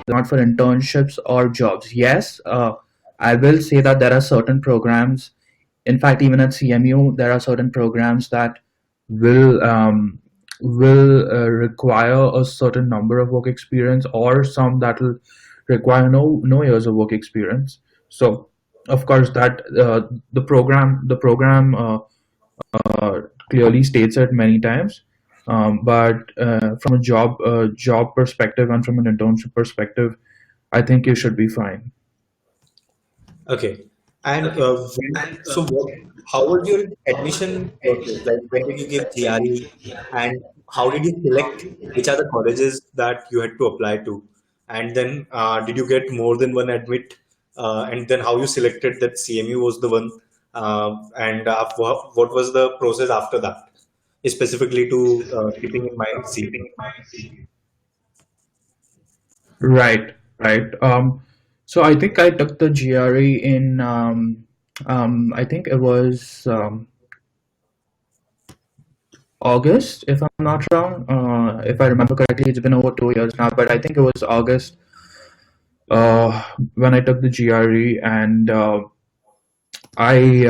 not for internships or jobs. Yes, I will say that there are certain programs. In fact, even at CMU, there are certain programs that will require a certain number of work experience, or some that will require no years of work experience. So, of course, that the program clearly states it many times. But from a job perspective and from an internship perspective, I think you should be fine. Okay. And how was your admission process? Like, when did you give GRE, and how did you select which are the colleges that you had to apply to? And then, did you get more than one admit? And then, how you selected that CMU was the one? And what was the process after that, specifically to keeping in mind CMU? Right, right. So I think I took the GRE in I think it was August, if I'm not wrong. If I remember correctly, it's been over 2 years now, but I think it was August uh, when I took the GRE, and I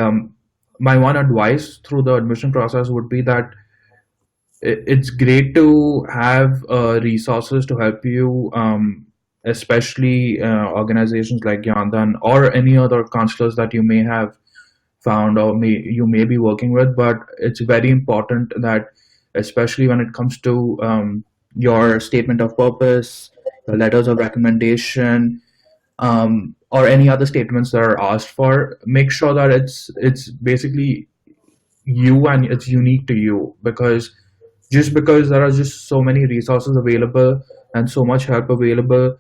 my one advice through the admission process would be that it's great to have resources to help you, especially organizations like GyanDhan or any other counselors that you may have found or you may be working with. But it's very important that, especially when it comes to your statement of purpose, your letters of recommendation, or any other statements that are asked for, make sure that it's basically you and it's unique to you. Because just because there are just so many resources available and so much help available,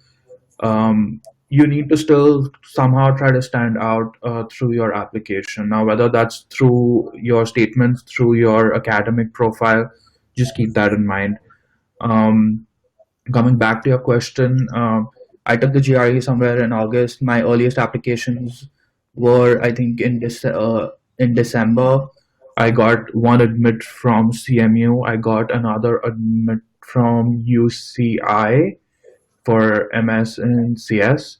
you need to still somehow try to stand out through your application. Now, whether that's through your statements, through your academic profile, just keep that in mind. Um, Coming back to your question, I took the GRE somewhere in August. My earliest applications were, I think, in December. I got one admit from CMU. I got another admit from UCI for MS in CS.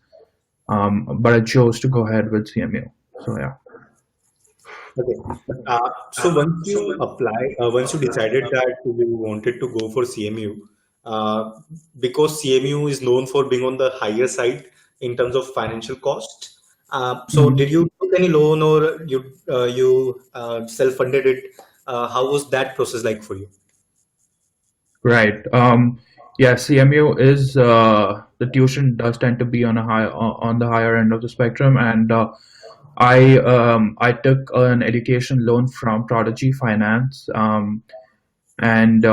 But I chose to go ahead with CMU. So yeah. Okay. So once you decided that you wanted to go for CMU, because CMU is known for being on the higher side in terms of financial cost. So Mhm. did you take any loan, or you self-funded it? How was that process like for you? Right. Yeah, CMU is the tuition does tend to be on on the higher end of the spectrum, and I took an education loan from Prodigy Finance, and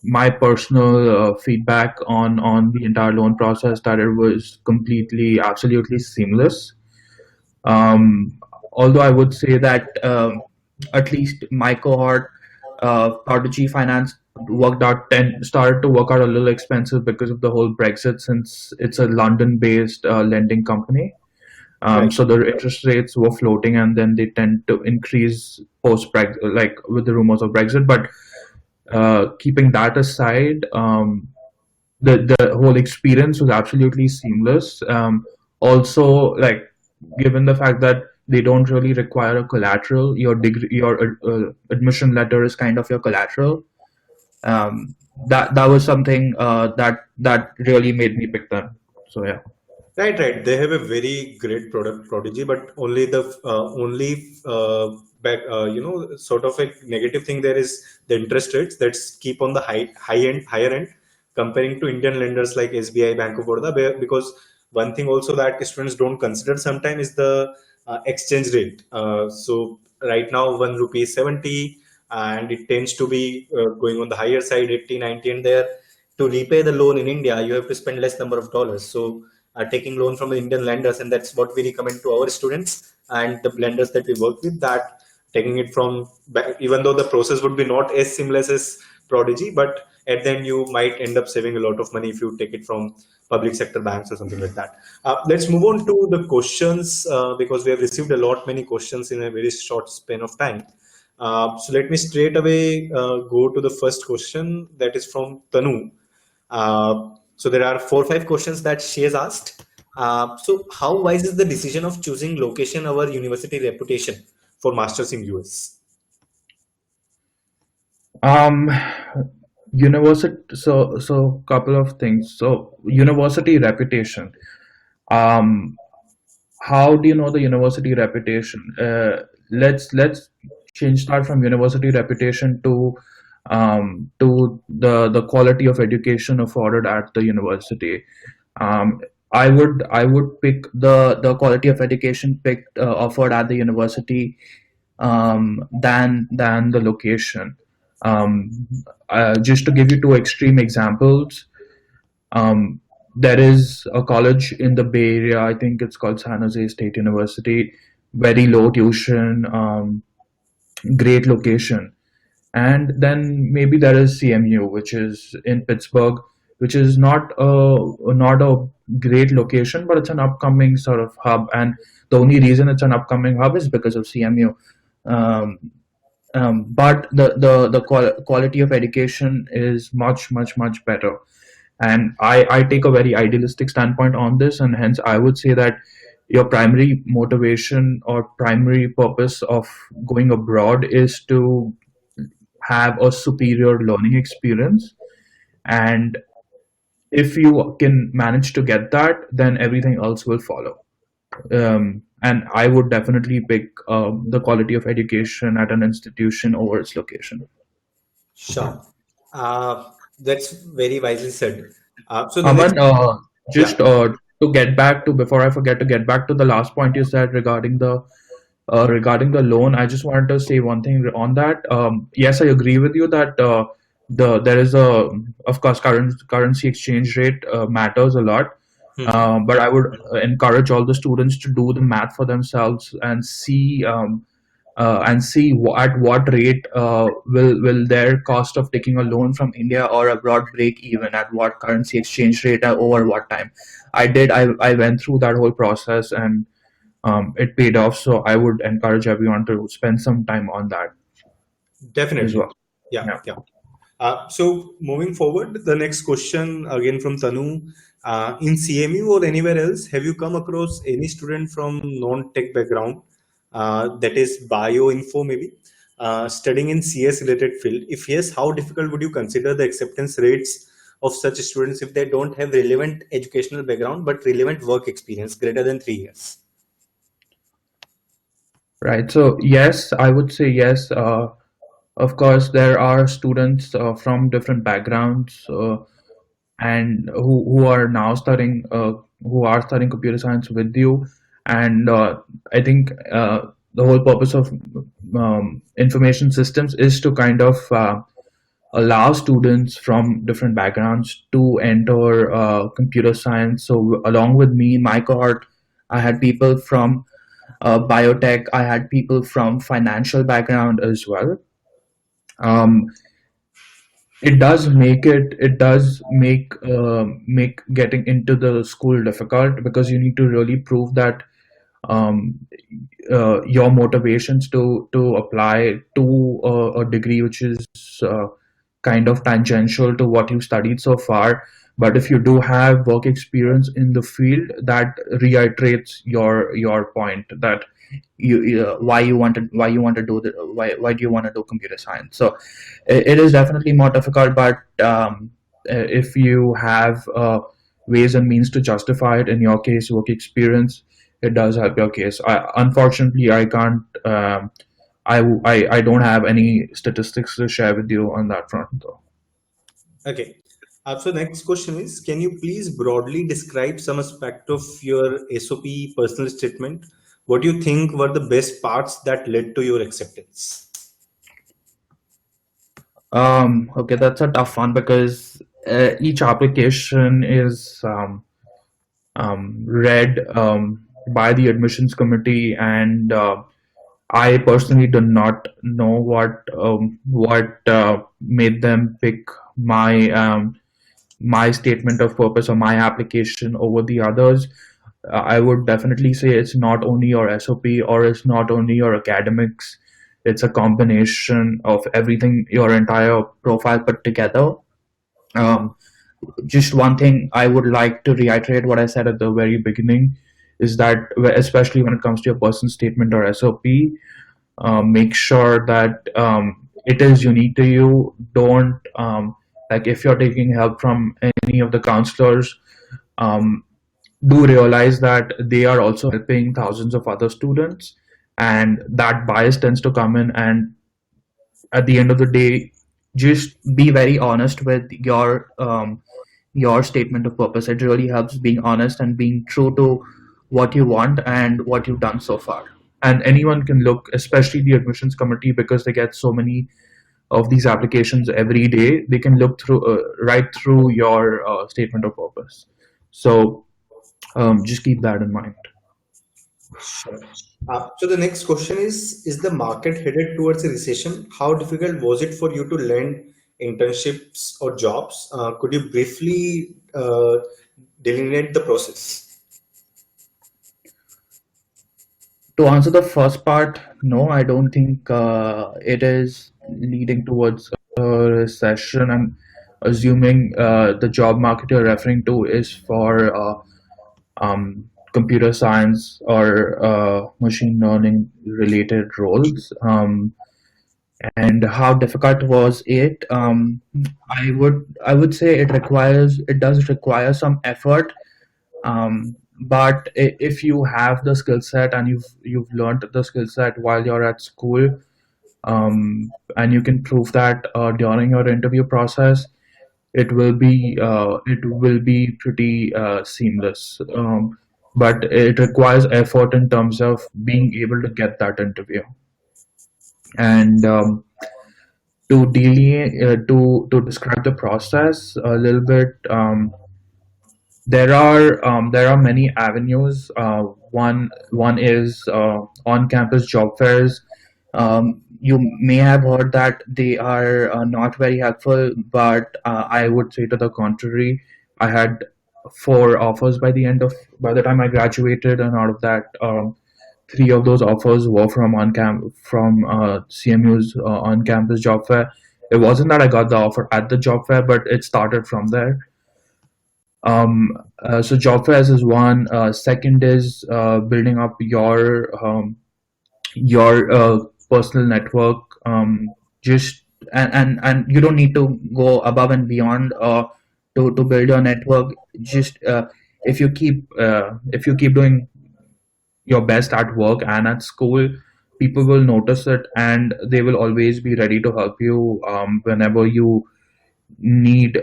my personal feedback on the entire loan process, that it was completely, absolutely seamless. Um, Although I would say that at least my cohort, Prodigy Finance started to work out a little expensive because of the whole Brexit, since it's a London-based lending company. Right. So the interest rates were floating, and then they tend to increase post Brexit, like with the rumors of Brexit. But keeping that aside, the whole experience was absolutely seamless. Also, like, given the fact that they don't really require a collateral, your degree, your admission letter is kind of your collateral. That was something that really made me pick them. So yeah. Right, right. They have a very great product, Prodigy, but only back sort of a negative thing there is the interest rates that's keep on the higher end comparing to Indian lenders like SBI, Bank of Baroda. Because one thing also that students don't consider sometimes is the exchange rate. So right now 1 rupee is 70, and it tends to be going on the higher side, 80, 90, and there to repay the loan in India, you have to spend less number of dollars. So taking loan from the Indian lenders, and that's what we recommend to our students and the lenders that we work with. That taking it from even though the process would be not as seamless as Prodigy, but at the end you might end up saving a lot of money if you take it from public sector banks or something like that. Let's move on to the questions because we have received a lot many questions in a very short span of time. So let me straight away go to the first question that is from Tanu. Uh, So there are 4 or 5 questions that she has asked. So how wise is the decision of choosing location over university reputation for masters in US? Um, University. So couple of things. So university reputation. Um, how do you know the university reputation? Let's change that from university reputation to the quality of education afforded at the university. Um, I would pick the quality of education picked offered at the university than the location. Um, just to give you two extreme examples, um, there is a college in the Bay Area. I think it's called San Jose State University. Very low tuition, great location. And then maybe there is CMU, which is in Pittsburgh, which is not a great location, but it's an upcoming sort of hub. And the only reason it's an upcoming hub is because of CMU. Um, but the quality of education is much better. And I take a very idealistic standpoint on this, and hence I would say that your primary motivation or primary purpose of going abroad is to have a superior learning experience. And if you can manage to get that, then everything else will follow. And I would definitely pick the quality of education at an institution over its location. Sure. That's very wisely said. So the next, Aman, yeah, just to get back to, before I forget, to get back to the last point you said regarding the loan, I just wanted to say one thing on that. Yes, I agree with you that there is a, of course, currency exchange rate matters a lot. But I would encourage all the students to do the math for themselves and see at what rate will their cost of taking a loan from India or abroad break even, at what currency exchange rate over what time. I went through that whole process, and it paid off. So I would encourage everyone to spend some time on that as definitely. well. Yeah, Yeah. yeah. So moving forward, the next question again from Tanu. In CMU or anywhere else, have you come across any student from non-tech background, that is bioinfo maybe, studying in CS related field? If yes, how difficult would you consider the acceptance rates of such students if they don't have relevant educational background but relevant work experience greater than 3 years? Right. So yes, I would say yes. Of course, there are students from different backgrounds and who are now studying computer science with you. And I think the whole purpose of information systems is to kind of allow students from different backgrounds to enter computer science. So along with me, my cohort, I had people from biotech. I had people from financial background as well. Um, it does make getting into the school difficult, because you need to really prove that um, your motivations to apply to a degree which is uh, kind of tangential to what you studied so far. But if you do have work experience in the field, that reiterates your point that why you want to do why do you want to do computer science. So it is definitely more difficult, but if you have ways and means to justify it, in your case work experience, it does help your case. Unfortunately, I can't. I don't have any statistics to share with you on that front, though. Okay. So next question is, can you please broadly describe some aspect of your SOP personal statement? What do you think were the best parts that led to your acceptance? Okay, that's a tough one, because each application is read by the admissions committee, and I personally do not know what made them pick my statement of purpose or my application over the others. I would definitely say it's not only your SOP or it's not only your academics. It's a combination of everything, your entire profile put together. Um, just one thing I would like to reiterate what I said at the very beginning is that, especially when it comes to your personal statement or SOP, make sure that it is unique to you. Don't like if you're taking help from any of the counselors, um, do realize that they are also helping thousands of other students, and that bias tends to come in. And at the end of the day, just be very honest with your statement of purpose. It really helps being honest and being true to what you want and what you've done so far. And anyone can look, especially the admissions committee, because they get so many of these applications every day. They can look through right through your statement of purpose. So just keep that in mind. Sure. So the next question is the market headed towards a recession? How difficult was it for you to land internships or jobs? Could you briefly delineate the process? To answer the first part, no, I don't think it is leading towards a recession. I'm assuming the job market you're referring to is for computer science or machine learning related roles. And how difficult was it? I would say it does require some effort, but if you have the skill set and you've learned the skill set while you're at school, and you can prove that during your interview process, it will be pretty seamless. But it requires effort in terms of being able to get that interview. And to describe the process a little bit, there are many avenues. One is on-campus job fairs. You may have heard that they are not very helpful, but I would say to the contrary. I had four offers by the time I graduated, and out of that, three of those offers were from CMU's on-campus job fair. It wasn't that I got the offer at the job fair, but it started from there. So job fairs is one. Second is building up your personal network. Just and you don't need to go above and beyond to build your network. Just if you keep doing your best at work and at school, people will notice it, and they will always be ready to help you whenever you need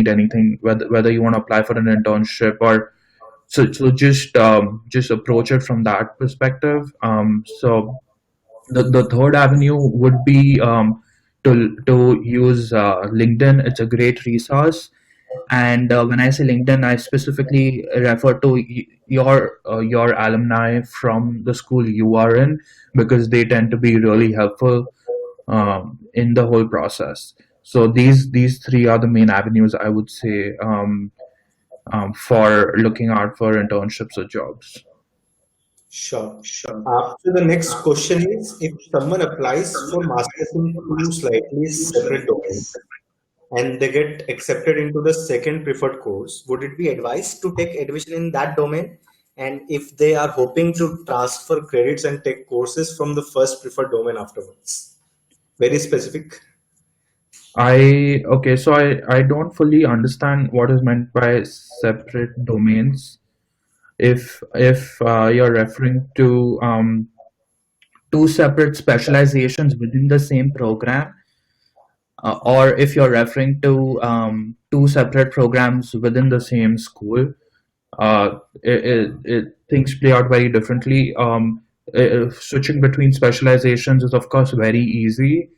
anything, whether you want to apply for an internship or so just approach it from that perspective. So the third avenue would be to use LinkedIn. It's a great resource, and when I say LinkedIn, I specifically refer to your alumni from the school you are in, because they tend to be really helpful in the whole process. So these three are the main avenues I would say, for looking out for internships or jobs. Sure. So the next question is, if someone applies for masters in two slightly separate domains and they get accepted into the second preferred course, would it be advised to take admission in that domain? And if they are hoping to transfer credits and take courses from the first preferred domain afterwards? Very specific. So I don't fully understand what is meant by separate domains. If you're referring to two separate specializations within the same program, or if you're referring to two separate programs within the same school, things play out very differently. Switching between specializations is, of course, very easy,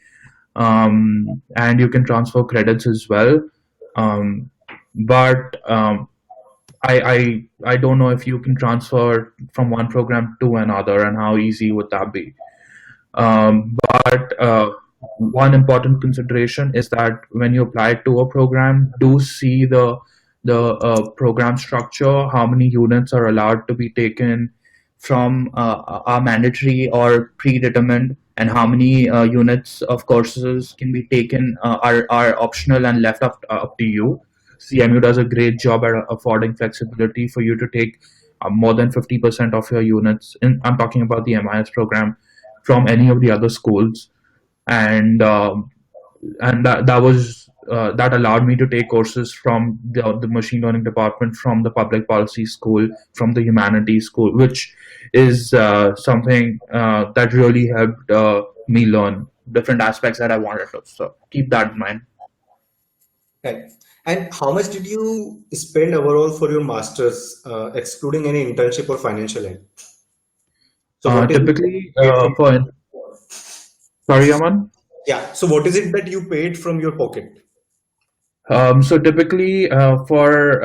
and you can transfer credits as well. Um, but I don't know if you can transfer from one program to another, and how easy would that be. But one important consideration is that when you apply to a program, do see the program structure, how many units are allowed to be taken from are mandatory or predetermined, and how many units of courses can be taken are optional and left up to you. CMU does a great job at affording flexibility for you to take more than 50% of your units. I'm talking about the MIS program from any of the other schools, and that allowed me to take courses from the machine learning department, from the public policy school, from the humanities school, which is something that really helped me learn different aspects that I wanted to. So keep that in mind. Right. And how much did you spend overall for your master's, excluding any internship or financial aid? So what is it that you Typically, paid from for sorry, Aman. yeah. So what is it that you paid from your pocket? So typically, for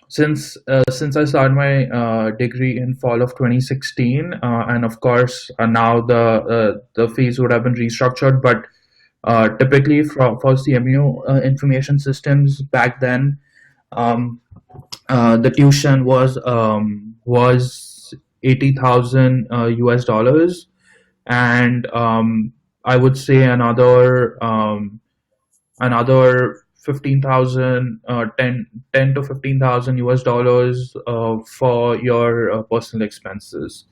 since I started my degree in fall of 2016, and of course now the fees would have been restructured, but typically for CMU information systems back then, um, the tuition was 80,000 US dollars, and I would say another 15,000, 10 to 15,000 US dollars for your personal expenses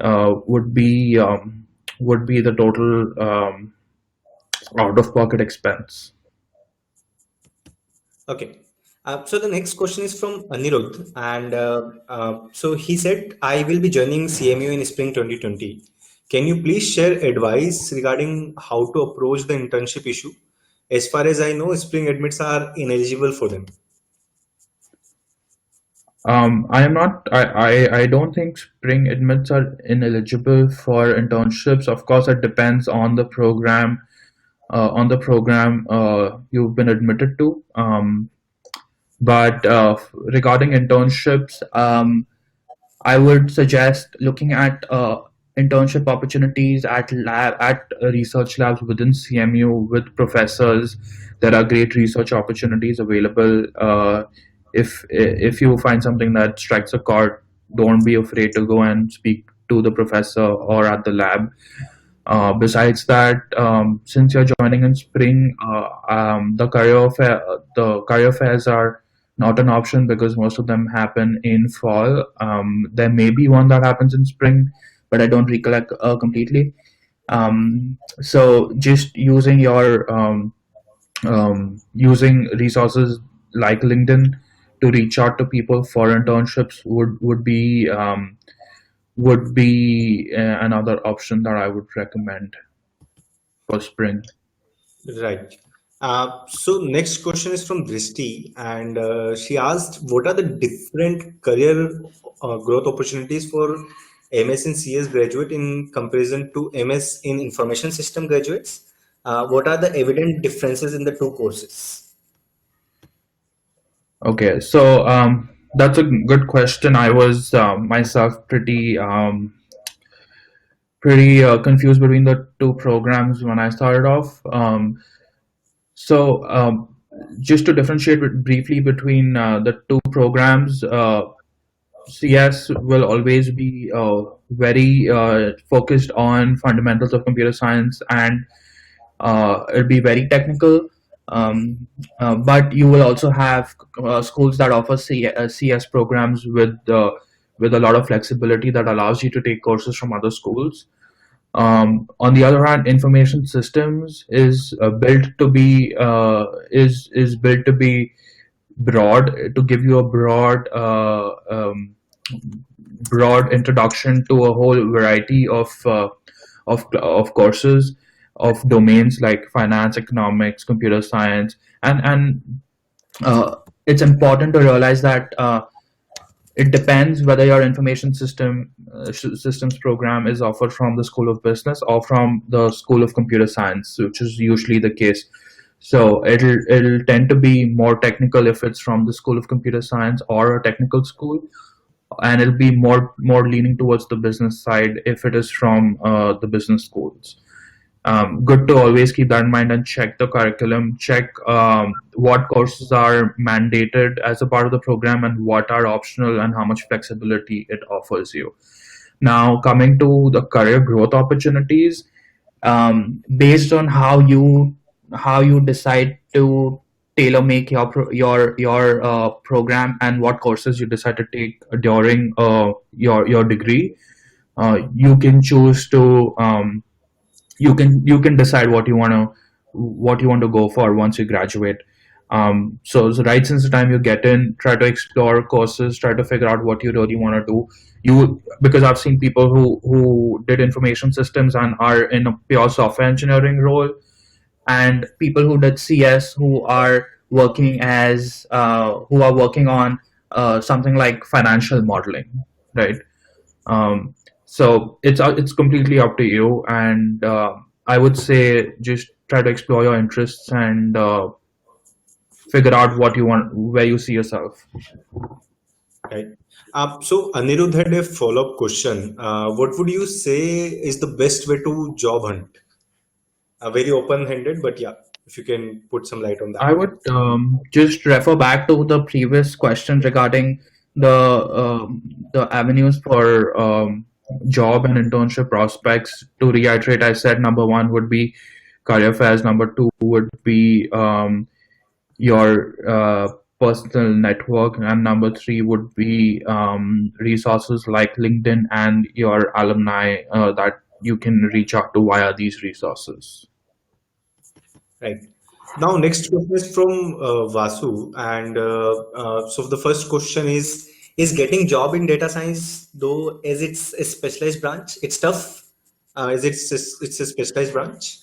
would be the total out of pocket expense. Okay. So the next question is from Anirudh, and so he said, "I will be joining CMU in spring 2020. Can you please share advice regarding how to approach the internship issue? As far as I know, spring admits are ineligible for them." I am not. I don't think spring admits are ineligible for internships. Of course, it depends on the program. You've been admitted to. But regarding internships, I would suggest looking at internship opportunities at research labs within CMU with professors. There are great research opportunities available. If you find something that strikes a chord, don't be afraid to go and speak to the professor or at the lab. Besides that, since you're joining in spring, the career fairs are not an option because most of them happen in fall. There may be one that happens in spring, but I don't recollect completely. So just using resources like LinkedIn to reach out to people for internships would be another option that I would recommend for spring. Right. So next question is from Drishti, and she asked, "What are the different career growth opportunities for MS in CS graduate in comparison to MS in information system graduates? What are the evident differences in the two courses?" Okay, so that's a good question. I was myself pretty confused between the two programs when I started off. So just to differentiate briefly between the two programs, CS will always be very focused on fundamentals of computer science, and it'll be very technical. But you will also have schools that offer CS programs with a lot of flexibility that allows you to take courses from other schools. On the other hand, information systems is built to be broad, to give you a broad introduction to a whole variety of courses of domains like finance, economics, computer science, and it's important to realize that it depends whether your information systems program is offered from the School of Business or from the School of Computer Science, which is usually the case. So it'll tend to be more technical if it's from the School of Computer Science or a technical school, and it'll be more leaning towards the business side if it is from the business schools. Good to always keep that in mind and check the curriculum, check what courses are mandated as a part of the program and what are optional and how much flexibility it offers you. Now, coming to the career growth opportunities, based on how you decide to tailor make your program and what courses you decide to take during your degree. You can choose to you can decide what you want to go for once you graduate. So right since the time you get in, try to explore courses, try to figure out what you really want to do. Because I've seen people who did information systems and are in a pure software engineering role, and people who did CS who are working on something like financial modeling, right? Um, so it's completely up to you, and I would say just try to explore your interests and figure out what you want, where you see yourself. Right. So Anirudh had a follow-up question. What would you say is the best way to job hunt? Very open-handed, but yeah, if you can put some light on that. I would just refer back to the previous question regarding the avenues for job and internship prospects. To reiterate, I said number one would be career fairs, number two would be your personal network, and number three would be resources like LinkedIn and your alumni that you can reach out to via these resources. Right. Now, next question is from Vasu, and so the first question is getting job in data science, though, as it's a specialized branch, it's tough. As it's a specialized branch.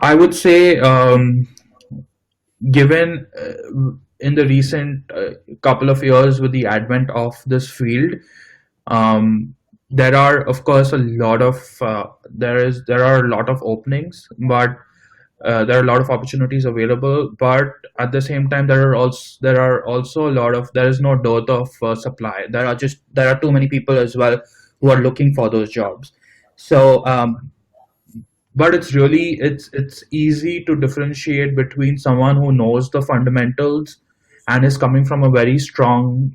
I would say, given in the recent couple of years with the advent of this field, there are of course a lot of there are a lot of openings, but there are a lot of opportunities available. But at the same time, there are also a lot of there is no dearth of supply. There are too many people as well who are looking for those jobs. So but it's easy to differentiate between someone who knows the fundamentals and is coming from a very strong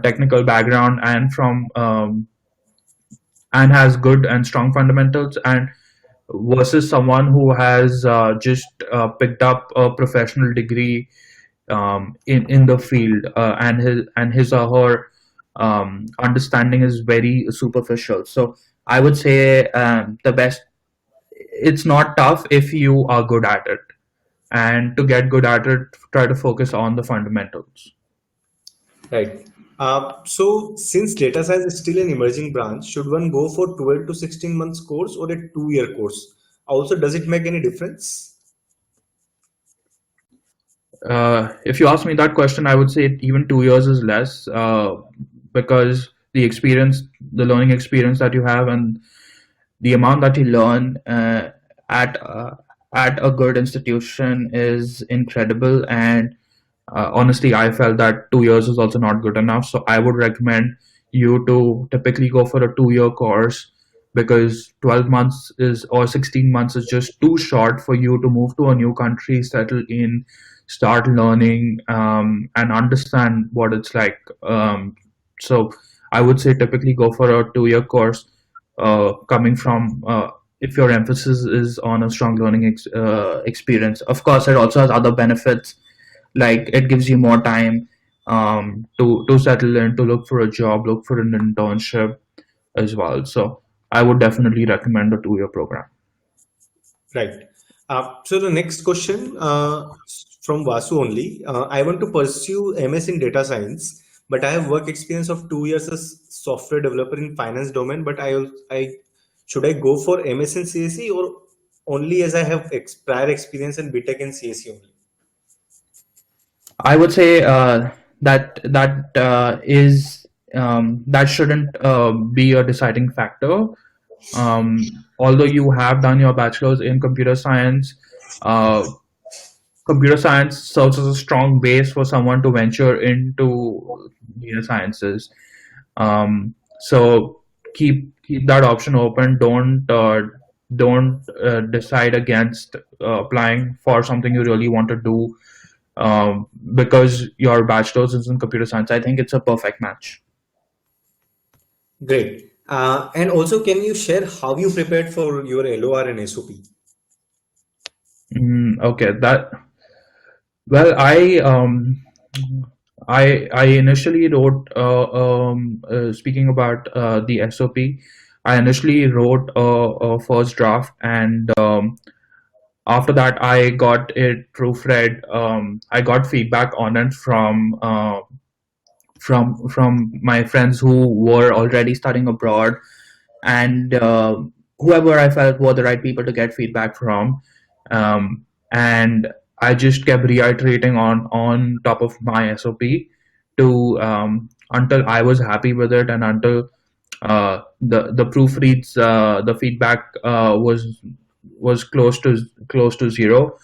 technical background and has good and strong fundamentals, and versus someone who has just picked up a professional degree in the field, and his or her understanding is very superficial. So I would say the best it's not tough if you are good at it. And to get good at it, try to focus on the fundamentals. Right. So since data science is still an emerging branch, should one go for 12 to 16 months course or a 2-year course? Also, does it make any difference? If you ask me that question, I would say even 2 years is less, because the learning experience that you have, and the amount that you learn at uh, at a good institution is incredible. And honestly, I felt that 2 years is also not good enough. So I would recommend you to typically go for a 2-year course, because 12 months is or 16 months is just too short for you to move to a new country, settle in, start learning, and understand what it's like. So I would say typically go for a 2-year course, coming from if your emphasis is on a strong learning experience. Of course, it also has other benefits, like it gives you more time to settle in, to look for a job, look for an internship as well. So I would definitely recommend a 2-year program. Right. So the next question from Vasu only. I want to pursue MS in data science, but I have work experience of 2 years as software developer in finance domain. But I should I go for MS in CSE or only as I have prior experience in BTech and CSE only? I would say that shouldn't be a deciding factor. Although you have done your bachelor's in uh, computer science serves as a strong base for someone to venture into data sciences. So keep that option open. Don't decide against applying for something you really want to do, because your bachelor's is in computer science. I think it's a perfect match. Great. And also, can you share how you prepared for your LOR and SOP? Okay, well, I initially wrote speaking about the SOP. I initially wrote a first draft, and after that, I got it proofread. I got feedback on it from my friends who were already studying abroad, and whoever I felt were the right people to get feedback from. And I just kept reiterating on top of my SOP to until I was happy with it, and until the proofreads the feedback was close to zero.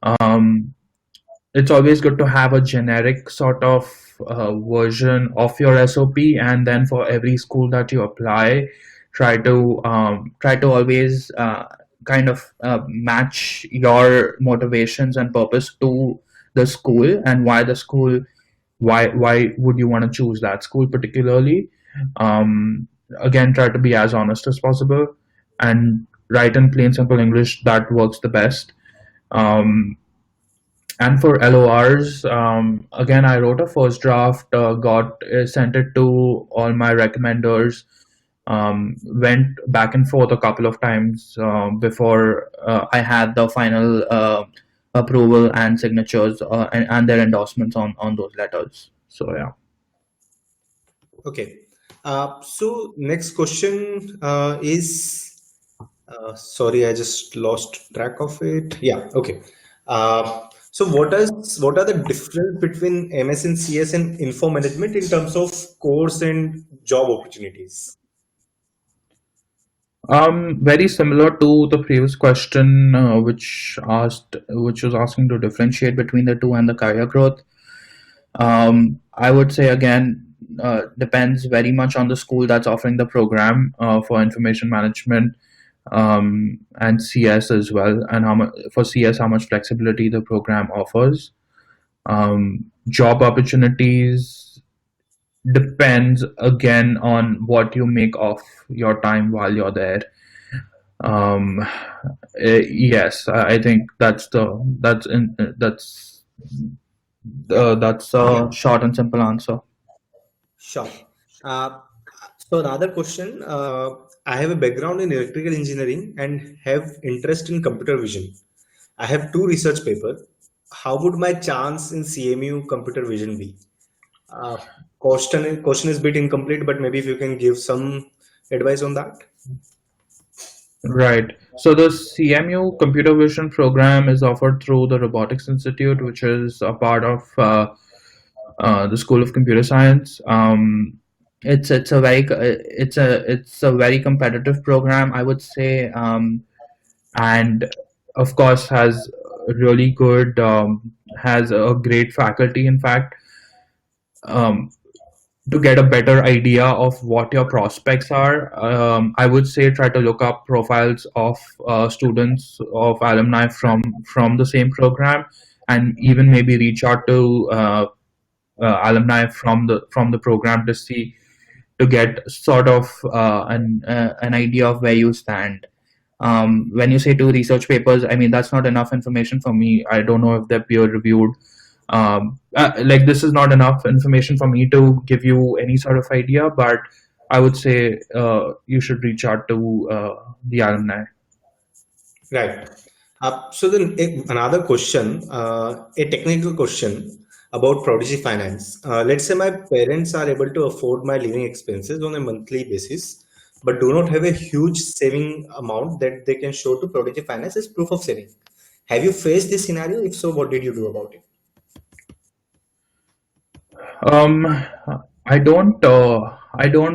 Um, it's always good to have a generic sort of version of your SOP, and then for every school that you apply, try to always kind of match your motivations and purpose to the school, and why would you want to choose that school particularly. um, Again, try to be as honest as possible and write in plain simple English. That works the best. um, and for LORs, again, I wrote a first draft, got sent it to all my recommenders, went back and forth a couple of times before I had the final approval and signatures and their endorsements on those letters. So yeah. Okay. So next question is, sorry, I just lost track of it. Yeah. Okay. So what are the difference between MS and CS and info management in terms of course and job opportunities? Very similar to the previous question, which was asking to differentiate between the two and the career growth. I would say again, depends very much on the school that's offering the program for information management, and CS as well, and how much for CS, how much flexibility the program offers. Job opportunities depends again on what you make of your time while you're there. Yes, I think that's Yeah, a short and simple answer. sure. Uh, so another question, I have a background in electrical engineering and have interest in computer vision. I have two research papers. How would my chance in CMU computer vision be? Uh, question is a bit incomplete, but maybe if you can give some advice on that. Right. So the CMU computer vision program is offered through the Robotics Institute, which is a part of the School of Computer Science. It's a very competitive program, I would say, and of course really good has a great faculty. In fact, um, to get a better idea of what your prospects are, I would say try to look up profiles of students of alumni from the same program, and even maybe reach out to alumni from the program to see to get sort of an idea of where you stand. When you say two research papers, I mean that's not enough information for me. I don't know if they're peer reviewed. Like this is not enough information for me to give you any sort of idea, but I would say you should reach out to the alumni. Right. So then another question, a technical question about Prodigy Finance. Let's say my parents are able to afford my living expenses on a monthly basis, but do not have a huge saving amount that they can show to Prodigy Finance as proof of saving. Have you faced this scenario? If so, what did you do about it? Um, I don't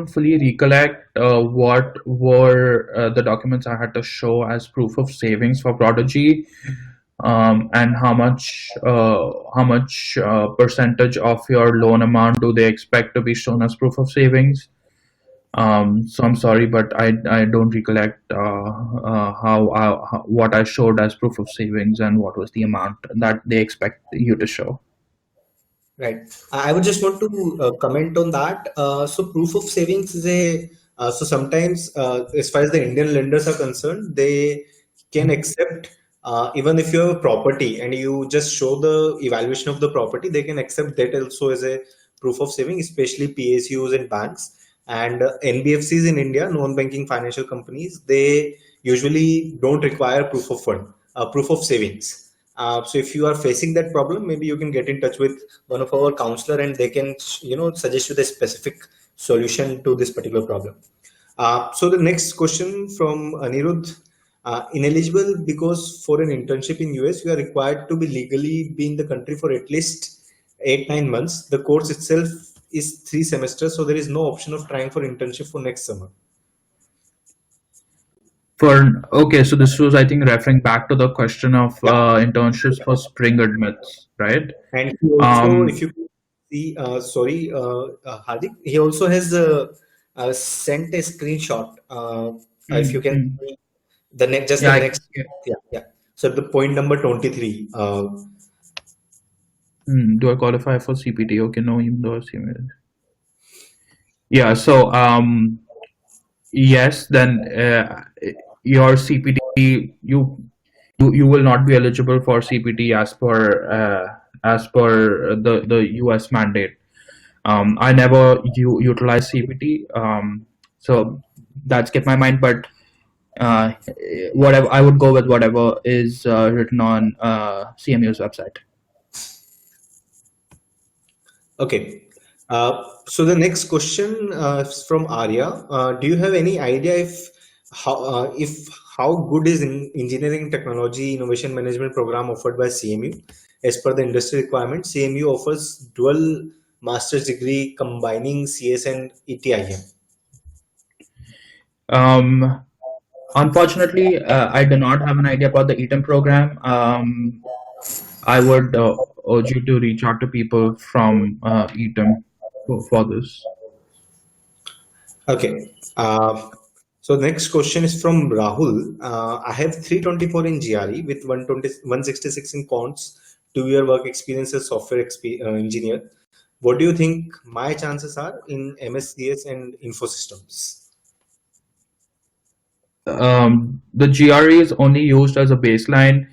fully recollect what were the documents I had to show as proof of savings for Prodigy, and how much percentage of your loan amount do they expect to be shown as proof of savings. So I'm sorry, but I don't recollect what I showed as proof of savings and what was the amount that they expect you to show. Right. I would just want to comment on that. So proof of savings is a so sometimes as far as the Indian lenders are concerned, they can accept even if you have a property and you just show the evaluation of the property, they can accept that also as a proof of saving, especially PSUs and banks and NBFCs in India, non-banking financial companies. They usually don't require proof of fund, proof of savings. So if you are facing that problem, maybe you can get in touch with one of our counselor and they can, suggest you the specific solution to this particular problem. So the next question from Anirudh. Ineligible because for an internship in US, you are required to be legally be in the country for at least 8-9 months. The course itself is 3 semesters, so there is no option of trying for internship for next summer. Okay, so this was, I think, referring back to the question of internships for spring admits, right? And he also, if you see, Hardik, he also has sent a screenshot. If you can see the next, just the next, yeah. So the point number 23. Do I qualify for CPT? Okay, no, even though CMU. Yeah, so yes, then your CPT, you will not be eligible for CPT as per the US mandate. I never utilize CPT, so that's kept my mind. But whatever, I would go with whatever is written on CMU's website. Okay. So the next question is from Arya. Do you have any idea if how good is engineering technology innovation management program offered by CMU as per the industry requirement? CMU offers dual master's degree combining CS and ETIM. Unfortunately, I do not have an idea about the ETIM program. I would urge you to reach out to people from ETIM for this. Okay. So next question is from Rahul. I have 324 in GRE with 166 in Cons, 2-year work experience as software engineer. What do you think my chances are in MSCS and Infosystems? The GRE is only used as a baseline.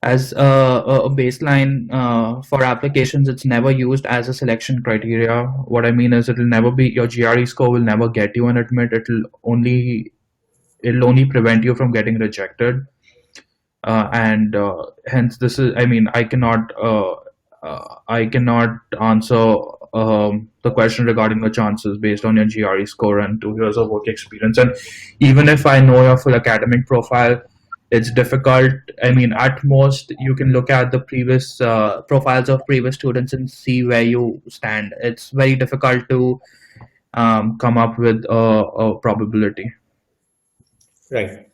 As a baseline for applications, it's never used as a selection criteria. What I mean is, it'll never be, your GRE score will never get you an admit. It'll only prevent you from getting rejected. And hence, this is, I mean, I cannot answer the question regarding the chances based on your GRE score and 2 years of work experience. And even if I know your full academic profile, it's difficult. I mean, at most, you can look at the previous profiles of previous students and see where you stand. It's very difficult to come up with a probability. Right.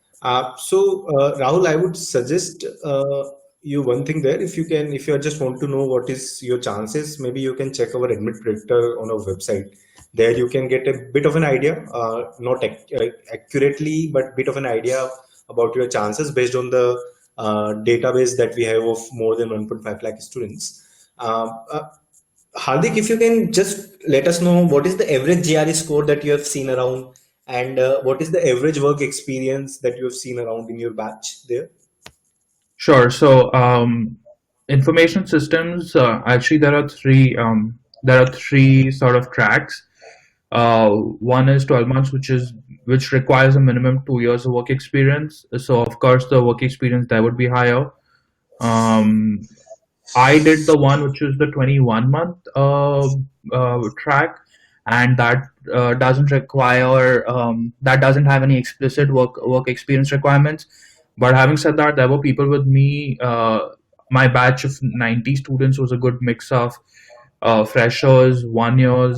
So Rahul, I would suggest you one thing there. If you just want to know what is your chances, maybe you can check our admit predictor on our website. There you can get a bit of an idea, not accurately, but bit of an idea about your chances based on the database that we have of more than 1.5 lakh students. Hardik, if you can just let us know what is the average GRE score that you have seen around, and what is the average work experience that you have seen around in your batch there? Sure. So information systems, actually there are three sort of tracks. One is 12 months, which requires a minimum 2 years of work experience. So of course the work experience there would be higher. I did the one which is the 21-month track, and that doesn't require that doesn't have any explicit work experience requirements. But having said that, there were people with me. My batch of 90 students was a good mix of freshers, 1 year,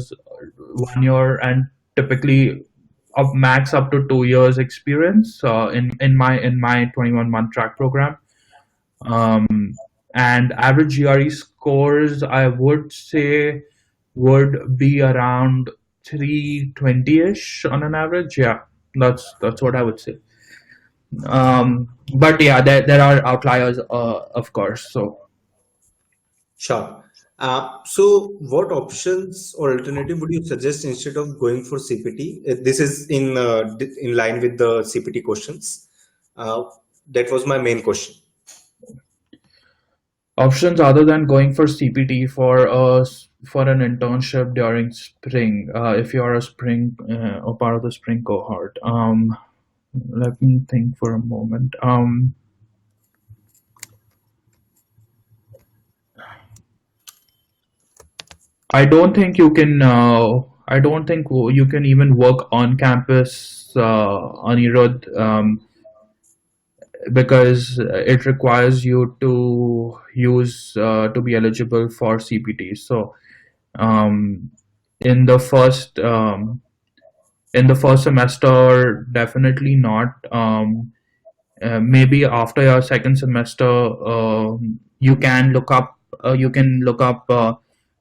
and typically of max up to 2 years experience in my 21-month track program. And average GRE scores, I would say, would be around 320-ish on an average. Yeah, that's what I would say. But yeah, there are outliers, of course. So sure. So what options or alternative would you suggest instead of going for CPT? This is in line with the CPT questions. That was my main question. Options other than going for CPT for an internship during spring, if you are a spring or part of the spring cohort. Let me think for a moment. I don't think you can. I don't think you can even work on campus, Anirudh, because it requires you to use to be eligible for CPT. So um, in the first semester, definitely not. Maybe after your second semester, you can look up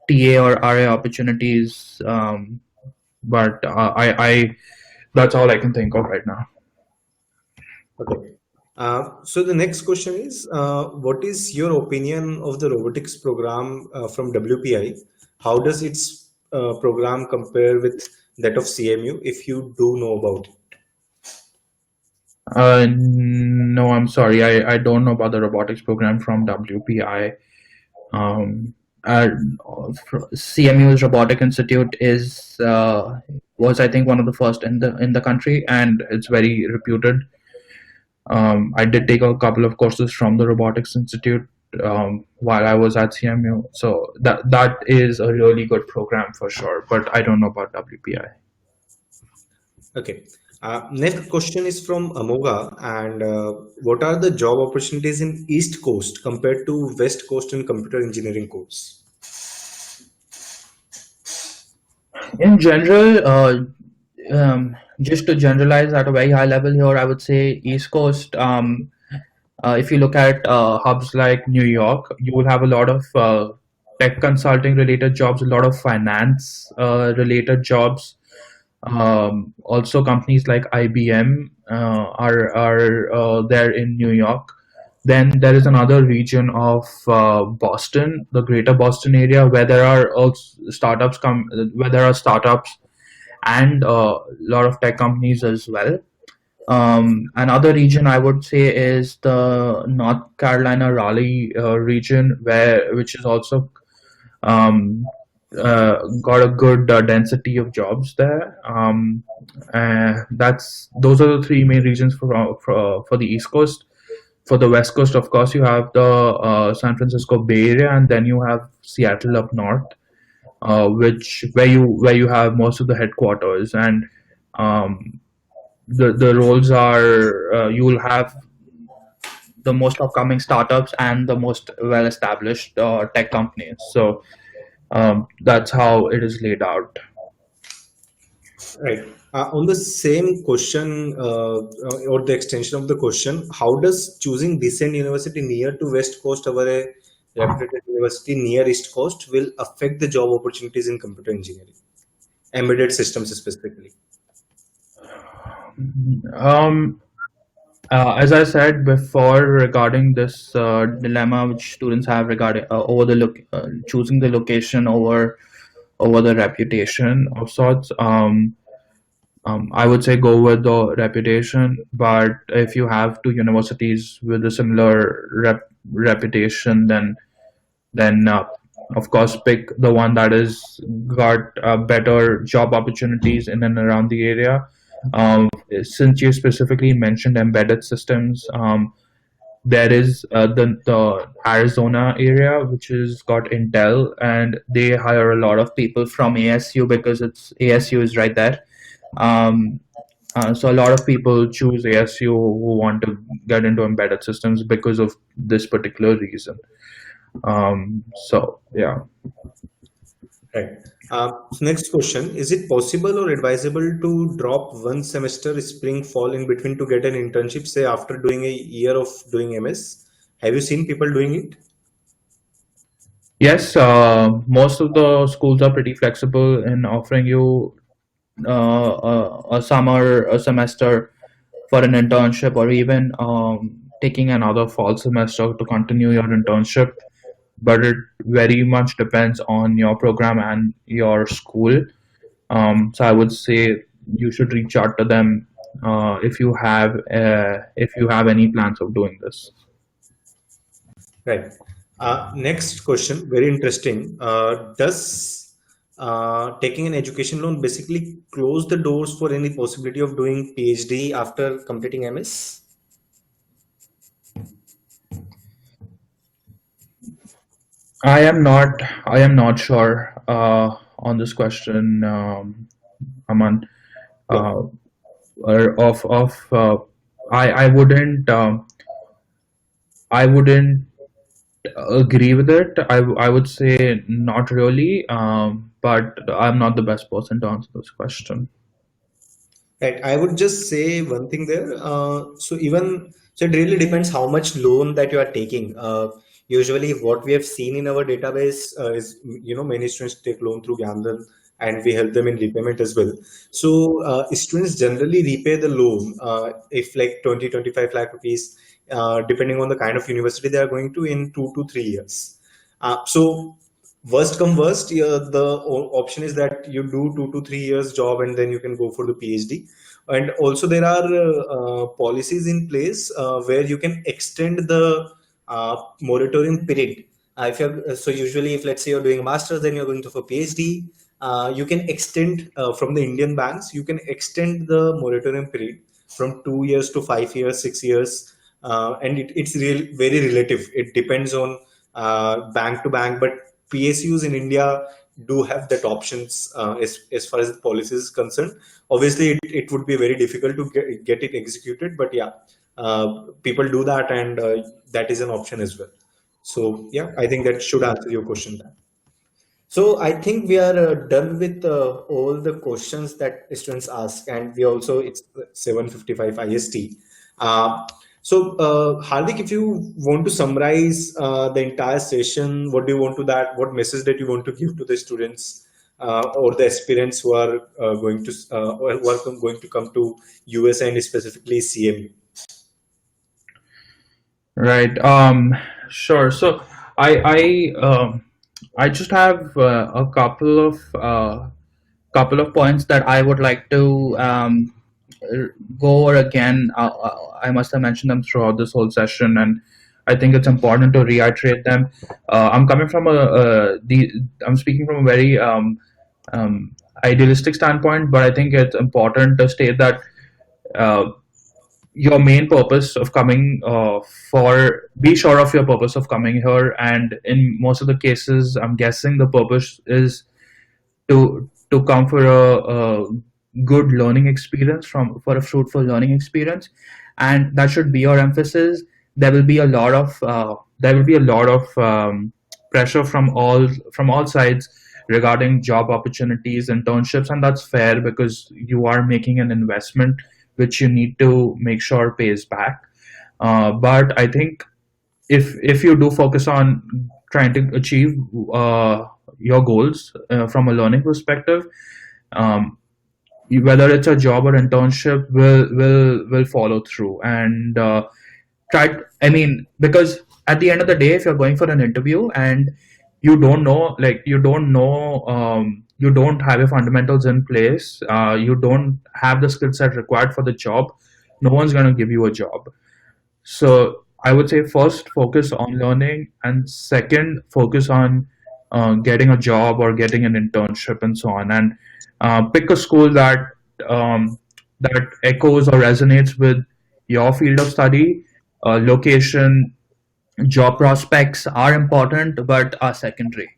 TA or RA opportunities. But I that's all I can think of right now. Okay. So the next question is, what is your opinion of the robotics program from WPI? How does its program compare with that of CMU, if you do know about it? No, I'm sorry. I don't know about the robotics program from WPI. Um, uh, CMU's Robotic Institute was, I think, one of the first in the country, and it's very reputed. I did take a couple of courses from the Robotics Institute while I was at CMU, so that is a really good program for sure. But I don't know about WPI. Okay. Next question is from Amoga, and what are the job opportunities in East Coast compared to West Coast in computer engineering course? In general, just to generalize at a very high level here, I would say East Coast. If you look at hubs like New York, you will have a lot of tech consulting related jobs, a lot of finance related jobs. Also, companies like IBM are there in New York. Then there is another region of Boston, the Greater Boston area, where there are also where there are startups and a lot of tech companies as well. Another region I would say is the North Carolina Raleigh region, which is also um, got a good density of jobs there. That's Those are the three main regions for the East Coast. For the West Coast, of course, you have the San Francisco Bay Area, and then you have Seattle up north, which where you have most of the headquarters, and um, the roles are you will have the most upcoming startups and the most well established tech companies. So that's how it is laid out. Right. On the same question, or the extension of the question, how does choosing decent university near to West Coast over a reputed university near East Coast will affect the job opportunities in computer engineering, embedded systems specifically? Um, as I said before, regarding this dilemma which students have regarding over choosing the location over the reputation of sorts. I would say go with the reputation, but if you have two universities with a similar reputation, then of course pick the one that is got better job opportunities in and around the area. Since you specifically mentioned embedded systems, there is the Arizona area, which has got Intel, and they hire a lot of people from ASU because ASU is right there. Um, so a lot of people choose ASU who want to get into embedded systems because of this particular reason. So yeah. Right. So next question, is it possible or advisable to drop one semester spring fall in between to get an internship, say after doing a year of doing MS? Have you seen people doing it? Yes, most of the schools are pretty flexible in offering you a semester for an internship, or even taking another fall semester to continue your internship. But it very much depends on your program and your school. So I would say you should reach out to them if you have any plans of doing this. Right. Next question, very interesting. Does taking an education loan basically close the doors for any possibility of doing PhD after completing MS? I am not sure on this question, Aman. Yeah. Uh, or of I wouldn't I wouldn't agree with it. I would say not really, but I'm not the best person to answer this question. Right. I would just say one thing there. So it really depends how much loan that you are taking. Usually, what we have seen in our database is, many students take loan through GyanDhan, and we help them in repayment as well. So students generally repay the loan if like 20-25 lakh rupees, depending on the kind of university they are going to, in 2 to 3 years. So worst come worst, the option is that you do 2 to 3 years job and then you can go for the PhD. And also there are policies in place where you can extend the moratorium period. If you're, so usually if let's say you're doing a master's, then you're going to for PhD, you can extend from the Indian banks, you can extend the moratorium period from 2 years to 5 years, 6 years, and it's very relative. It depends on bank to bank, but PSUs in India do have that options as far as the policy is concerned. Obviously, it would be very difficult to get it executed, but yeah, people do that, and that is an option as well. So yeah, I think that should answer your question there. So I think we are done with all the questions that students ask, and we also it's 7:55 IST. Uh, Hardik, if you want to summarize the entire session, what do you want to that? What message that you want to give to the students or the aspirants who are who are going to come to US and specifically CMU? Right. Sure. So I just have a couple of points that I would like to go over again. I must have mentioned them throughout this whole session, and I think it's important to reiterate them. I'm coming from I'm speaking from a very idealistic standpoint, but I think it's important to state that uh, your main purpose of coming for be sure of your purpose of coming here, and in most of the cases I'm guessing the purpose is to come for a good learning experience, from for a fruitful learning experience, and that should be your emphasis. There will be a lot of pressure from all sides regarding job opportunities, internships, and that's fair because you are making an investment which you need to make sure pays back. But I think if you do focus on trying to achieve your goals from a learning perspective, um, whether it's a job or internship will follow through. And I mean, because at the end of the day, if you're going for an interview and you don't have your fundamentals in place, you don't have the skill set required for the job, no one's going to give you a job. So I would say first focus on learning, and second focus on getting a job or getting an internship and so on. And pick a school um, that echoes or resonates with your field of study. Location, job prospects are important, but are secondary.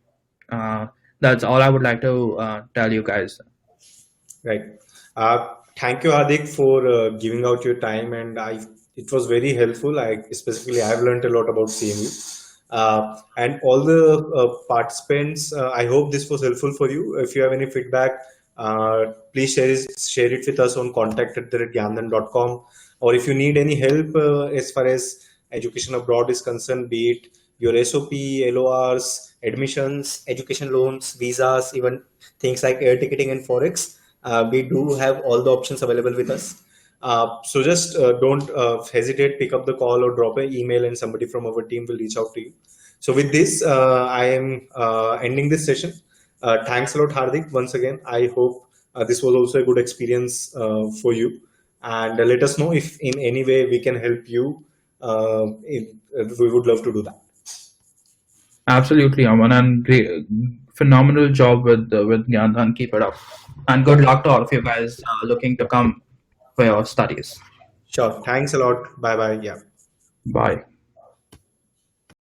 Uh, that's all I would like to tell you guys. Right. Thank you, Hardik, for giving out your time, and it was very helpful. I've learned a lot about CMU, and all the participants. I hope this was helpful for you. If you have any feedback, please share it with us on contact@gyandhan.com. Or if you need any help as far as education abroad is concerned, be it your SOP, LORs, admissions, education loans, visas, even things like air ticketing and forex, we do have all the options available with us. So just don't hesitate, pick up the call or drop an email, and somebody from our team will reach out to you. So with this, I am ending this session. Thanks a lot, Hardik. Once again, I hope this was also a good experience for you. And let us know if in any way we can help you. We would love to do that. Absolutely, Aman, and phenomenal job with GyanDhan. Keep it up, and good luck to all of you guys looking to come for your studies. Sure. Thanks a lot. Bye bye. Yeah. Bye.